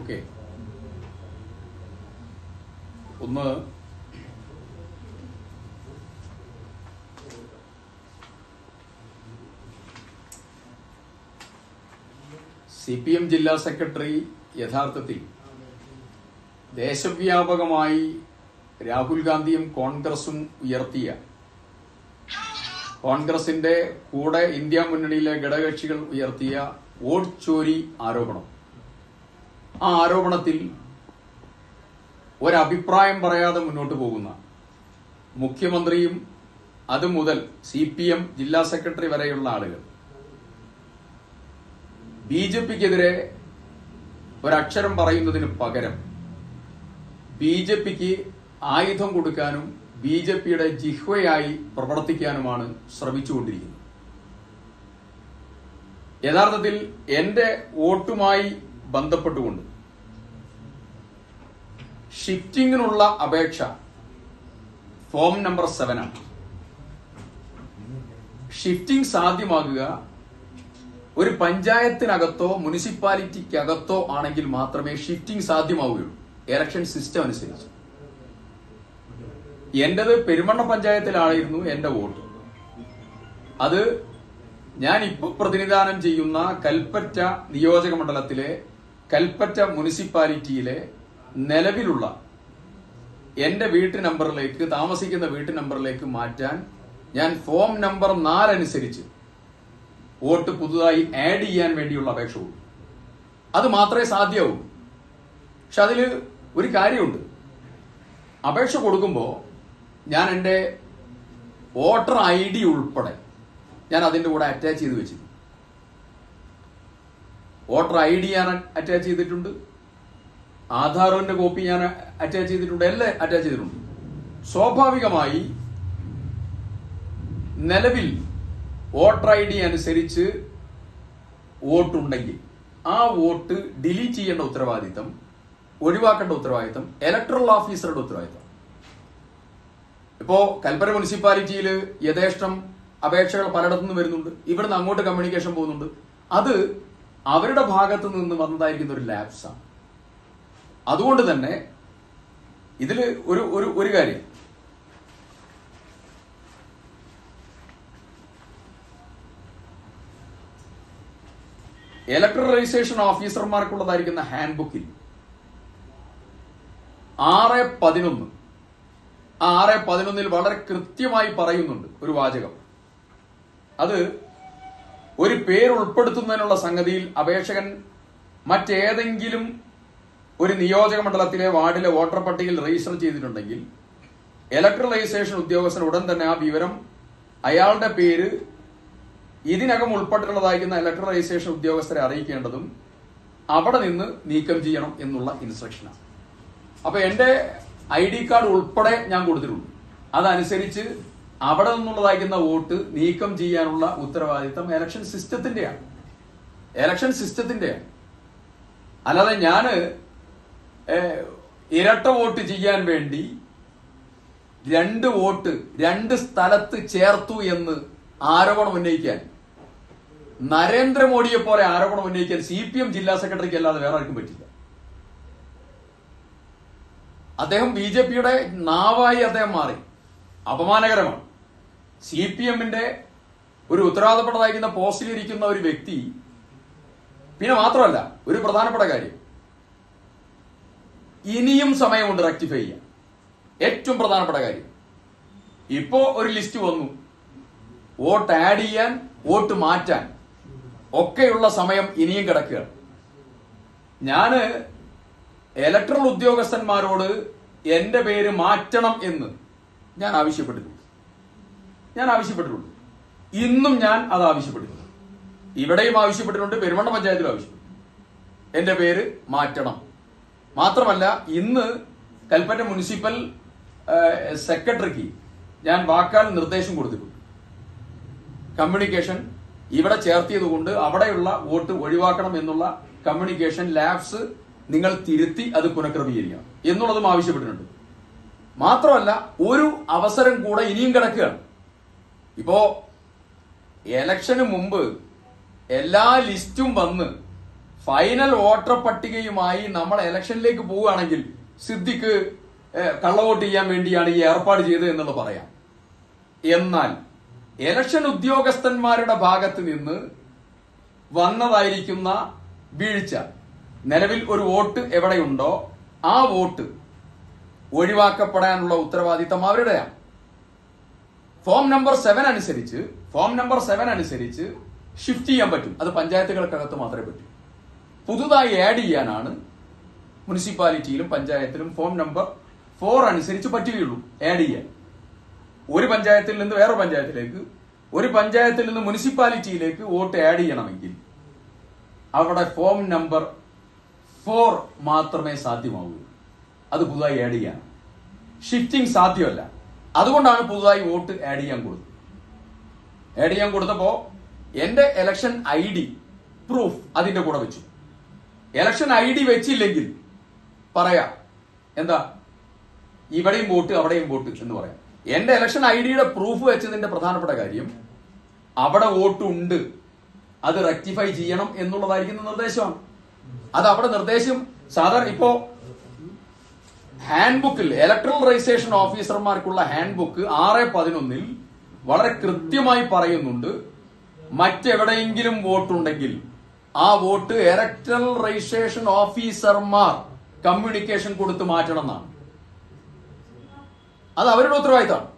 Okay, ഒന്ന് CPM ജില്ലാ secretary യഥാർത്ഥത്തിൽ ദേശവ്യാപകമായി രാഹുൽ ഗാന്ധിയും കോൺഗ്രസും ഉയർത്തിയ, കോൺഗ്രസിന്റെ കൂടെ ഇന്ത്യ മുന്നണിയിലെ ഘടകകക്ഷികൾ ഉയർത്തിയ വോട്ട് ചോരി ആരോപണം, ആ ആരോപണത്തിൽ ഒരഭിപ്രായം പറയാതെ മുന്നോട്ട് പോകുന്ന മുഖ്യമന്ത്രിയും അതുമുതൽ CPM ജില്ലാ സെക്രട്ടറി വരെയുള്ള ആളുകൾ BJPക്കെതിരെ ഒരക്ഷരം പറയുന്നതിന് പകരം BJPക്ക് ആയുധം കൊടുക്കാനും BJPയുടെ ജിഹ്വയായി പ്രവർത്തിക്കാനുമാണ് ശ്രമിച്ചുകൊണ്ടിരിക്കുന്നത്. യഥാർത്ഥത്തിൽ എന്റെ വോട്ടുമായി ബന്ധപ്പെട്ടുകൊണ്ട് ഷിഫ്റ്റിംഗിനുള്ള അപേക്ഷ ഫോം നമ്പർ 7 ആണ്. ഷിഫ്റ്റിംഗ് സാധ്യമാകുക ഒരു പഞ്ചായത്തിനകത്തോ മുനിസിപ്പാലിറ്റിക്കകത്തോ ആണെങ്കിൽ മാത്രമേ ഷിഫ്റ്റിംഗ് സാധ്യമാവുകയുള്ളൂ, ഇലക്ഷൻ സിസ്റ്റം അനുസരിച്ച്. എന്റേത് പെരുമണ്ണ പഞ്ചായത്തിലായിരുന്നു എന്റെ വോട്ട്. അത് ഞാൻ ഇപ്പോൾ പ്രതിനിധാനം ചെയ്യുന്ന കൽപ്പറ്റ നിയോജക മണ്ഡലത്തിലെ കൽപ്പറ്റ മുനിസിപ്പാലിറ്റിയിലെ നിലവിലുള്ള എന്റെ വീട്ടു നമ്പറിലേക്ക്, താമസിക്കുന്ന വീട്ടു നമ്പറിലേക്ക് മാറ്റാൻ ഞാൻ ഫോം നമ്പർ 4 അനുസരിച്ച് വോട്ട് പുതുതായി ആഡ് ചെയ്യാൻ വേണ്ടിയുള്ള അപേക്ഷ കൊടുക്കും. അത് മാത്രമേ സാധ്യമാവൂ. പക്ഷെ അതിൽ ഒരു കാര്യമുണ്ട്. അപേക്ഷ കൊടുക്കുമ്പോൾ ഞാൻ എൻ്റെ വോട്ടർ ID ഉൾപ്പെടെ ഞാൻ അതിൻ്റെ കൂടെ അറ്റാച്ച് ചെയ്ത് വെച്ചിട്ടുണ്ട്. വോട്ടർ ID ഞാൻ അറ്റാച്ച് ചെയ്തിട്ടുണ്ട്, ആധാറിന്റെ കോപ്പി ഞാൻ അറ്റാച്ച് ചെയ്തിട്ടുണ്ട്, എല്ലാം അറ്റാച്ച് ചെയ്തിട്ടുണ്ട്. സ്വാഭാവികമായി നിലവിൽ വോട്ടർ ID അനുസരിച്ച് വോട്ടുണ്ടെങ്കിൽ ആ വോട്ട് ഡിലീറ്റ് ചെയ്യേണ്ട ഉത്തരവാദിത്തം, ഒഴിവാക്കേണ്ട ഉത്തരവാദിത്തം ഇലക്ടറൽ ഓഫീസറുടെ ഉത്തരവാദിത്തം. ഇപ്പോ കൽപ്പറ്റ മുനിസിപ്പാലിറ്റിയിൽ യഥേഷ്ടം അപേക്ഷകൾ പലയിടത്തുനിന്ന് വരുന്നുണ്ട്, ഇവിടുന്ന് അങ്ങോട്ട് കമ്മ്യൂണിക്കേഷൻ പോകുന്നുണ്ട്. അത് അവരുടെ ഭാഗത്ത് നിന്ന് വന്നതായിരിക്കുന്ന ഒരു ലാപ്സാണ്. അതുകൊണ്ട് തന്നെ ഇതിൽ ഒരു കാര്യം, ഇലക്ട്രൽ രജിസ്ട്രേഷൻ ഓഫീസർമാർക്കുള്ളതായിരിക്കുന്ന ഹാൻഡ് ബുക്കിൽ 6.11, ആ 6.11 വളരെ കൃത്യമായി പറയുന്നുണ്ട് ഒരു വാചകം. അത് ഒരു പേര് ഉൾപ്പെടുത്തുന്നതിനുള്ള സംഗതിയിൽ അപേക്ഷകൻ മറ്റേതെങ്കിലും ഒരു നിയോജക മണ്ഡലത്തിലെ വാർഡിലെ വോട്ടർ പട്ടികയിൽ രജിസ്റ്റർ ചെയ്തിട്ടുണ്ടെങ്കിൽ ഇലക്ട്രൽ രജിസ്ട്രേഷൻ ഉദ്യോഗസ്ഥൻ ഉടൻ തന്നെ ആ വിവരം അയാളുടെ പേര് ഇതിനകം ഉൾപ്പെട്ടിട്ടുള്ളതായിരിക്കുന്ന ഇലക്ട്രൽ രജിസ്ട്രേഷൻ ഉദ്യോഗസ്ഥരെ അറിയിക്കേണ്ടതും അവിടെ നിന്ന് നീക്കം ചെയ്യണം എന്നുള്ള ഇൻസ്ട്രക്ഷനാണ്. അപ്പൊ എന്റെ ID കാർഡ് ഉൾപ്പെടെ ഞാൻ കൊടുത്തിട്ടുണ്ട്. അതനുസരിച്ച് അവിടെ നിന്നുള്ളതായിരിക്കുന്ന വോട്ട് നീക്കം ചെയ്യാനുള്ള ഉത്തരവാദിത്തം ഇലക്ഷൻ സിസ്റ്റത്തിന്റെയാണ്. അല്ലാതെ ഞാന് ഇരട്ട വോട്ട് ചെയ്യാൻ വേണ്ടി 2 വോട്ട് 2 സ്ഥലത്ത് ചേർത്തു എന്ന് ആരോപണം ഉന്നയിക്കാൻ, നരേന്ദ്രമോദിയെ പോലെ ആരോപണം ഉന്നയിക്കാൻ CPM ജില്ലാ സെക്രട്ടറിക്ക് അല്ലാതെ വേറെ ആർക്കും പറ്റില്ല. അദ്ദേഹം BJPയുടെ നാവായി അദ്ദേഹം മാറി. അപമാനകരമാണ്. CPMന്റെ ഒരു ഉത്തരവാദപ്പെട്ടതായിരിക്കുന്ന പോസ്റ്റിലിരിക്കുന്ന ഒരു വ്യക്തി. പിന്നെ മാത്രമല്ല, ഒരു പ്രധാനപ്പെട്ട കാര്യം, ഇനിയും സമയമുണ്ട് റെക്ടിഫൈ ചെയ്യാൻ. ഏറ്റവും പ്രധാനപ്പെട്ട കാര്യം, ഇപ്പോ ഒരു ലിസ്റ്റ് വന്നു, വോട്ട് ആഡ് ചെയ്യാൻ, വോട്ട് മാറ്റാൻ ഒക്കെയുള്ള സമയം ഇനിയും കിടക്കുകയാണ്. ഞാന് ഇലക്ട്രൽ ഉദ്യോഗസ്ഥന്മാരോട് എന്റെ പേര് മാറ്റണം എന്ന് ഞാൻ ആവശ്യപ്പെട്ടിട്ടുണ്ട്. ഇന്നും ഞാൻ അത് ആവശ്യപ്പെട്ടിട്ടുണ്ട്. ഇവിടെയും ആവശ്യപ്പെട്ടിട്ടുണ്ട്, പെരുമണ്ണ പഞ്ചായത്തിലും ആവശ്യപ്പെട്ടു. എന്റെ പേര് മാറ്റണം. മാത്രമല്ല, ഇന്ന് കൽപ്പറ്റ മുനിസിപ്പൽ സെക്രട്ടറിക്ക് ഞാൻ വാക്കാൽ നിർദ്ദേശം കൊടുത്തിട്ടുണ്ട്. കമ്മ്യൂണിക്കേഷൻ ഇവിടെ ചേർത്തിയതുകൊണ്ട് അവിടെയുള്ള വോട്ട് ഒഴിവാക്കണം എന്നുള്ള കമ്മ്യൂണിക്കേഷൻ ലാബ്സ് നിങ്ങൾ തിരുത്തി അത് പുനഃക്രമീകരിക്കണം എന്നുള്ളതും ആവശ്യപ്പെട്ടിട്ടുണ്ട്. മാത്രമല്ല, ഒരു അവസരം കൂടെ ഇനിയും കിടക്കുകയാണ്. ഇപ്പോ ഇലക്ഷന് മുമ്പ് എല്ലാ ലിസ്റ്റും വന്ന് ഫൈനൽ വോട്ടർ പട്ടികയുമായി നമ്മൾ ഇലക്ഷനിലേക്ക് പോവുകയാണെങ്കിൽ സിദ്ദിഖ് കള്ളവോട്ട് ചെയ്യാൻ വേണ്ടിയാണ് ഈ ഏർപ്പാട് ചെയ്തത് എന്നുള്ളത് പറയാം. എന്നാൽ ഇലക്ഷൻ ഉദ്യോഗസ്ഥന്മാരുടെ ഭാഗത്ത് നിന്ന് വന്നതായിരിക്കുന്ന വീഴ്ച, നിലവിൽ ഒരു വോട്ട് എവിടെയുണ്ടോ ആ വോട്ട് ഒഴിവാക്കപ്പെടാനുള്ള ഉത്തരവാദിത്തം അവരുടെയാണ്. ഫോം നമ്പർ 7 അനുസരിച്ച് ഷിഫ്റ്റ് ചെയ്യാൻ പറ്റും. അത് പഞ്ചായത്തുകൾക്കകത്ത് മാത്രമേ പറ്റൂ. പുതുതായി ആഡ് ചെയ്യാനാണ് മുനിസിപ്പാലിറ്റിയിലും പഞ്ചായത്തിലും ഫോം നമ്പർ 4 അനുസരിച്ച് പറ്റുകയുള്ളൂ ആഡ് ചെയ്യാൻ. ഒരു പഞ്ചായത്തിൽ നിന്ന് വേറെ പഞ്ചായത്തിലേക്ക്, ഒരു പഞ്ചായത്തിൽ നിന്ന് മുനിസിപ്പാലിറ്റിയിലേക്ക് വോട്ട് ആഡ് ചെയ്യണമെങ്കിൽ അവിടെ ഫോം നമ്പർ 4 മാത്രമേ സാധ്യമാവൂ. അത് പുതുതായി ആഡ് ചെയ്യാൻ. ഷിഫ്റ്റിംഗ് സാധ്യമല്ല. അതുകൊണ്ടാണ് പുതുതായി വോട്ട് ആഡ് ചെയ്യാൻ കൊടുത്തപ്പോ എന്റെ ഇലക്ഷൻ ID പ്രൂഫ് അതിന്റെ കൂടെ വെച്ചു. ഇലക്ഷൻ ID വെച്ചില്ലെങ്കിൽ പറയാം എന്താ, ഇവിടെയും വോട്ട് അവിടെയും വോട്ട് എന്ന് പറയാം. എന്റെ ഇലക്ഷൻ IDയുടെ പ്രൂഫ് വെച്ചതിന്റെ പ്രധാനപ്പെട്ട കാര്യം അവിടെ വോട്ട് ഉണ്ട്, അത് റെക്ടിഫൈ ചെയ്യണം എന്നുള്ളതായിരിക്കുന്ന നിർദ്ദേശമാണ്. അത് അവിടെ നിർദ്ദേശം സാധാരണ ഇപ്പോ ഹാൻഡ്ബുക്കിൽ ഇലക്ട്രൽ രജിസ്ട്രേഷൻ ഓഫീസർമാർക്കുള്ള ഹാൻഡ്ബുക്ക് 6/11 വളരെ കൃത്യമായി പറയുന്നുണ്ട്, മറ്റെവിടെയെങ്കിലും വോട്ടുണ്ടെങ്കിൽ ആ വോട്ട് ഇലക്ട്രൽ രജിസ്ട്രേഷൻ ഓഫീസർമാർ കമ്മ്യൂണിക്കേഷൻ കൊടുത്ത് മാറ്റണം എന്നാണ്. അത് അവരുടെ ഉത്തരവാദിത്തമാണ്.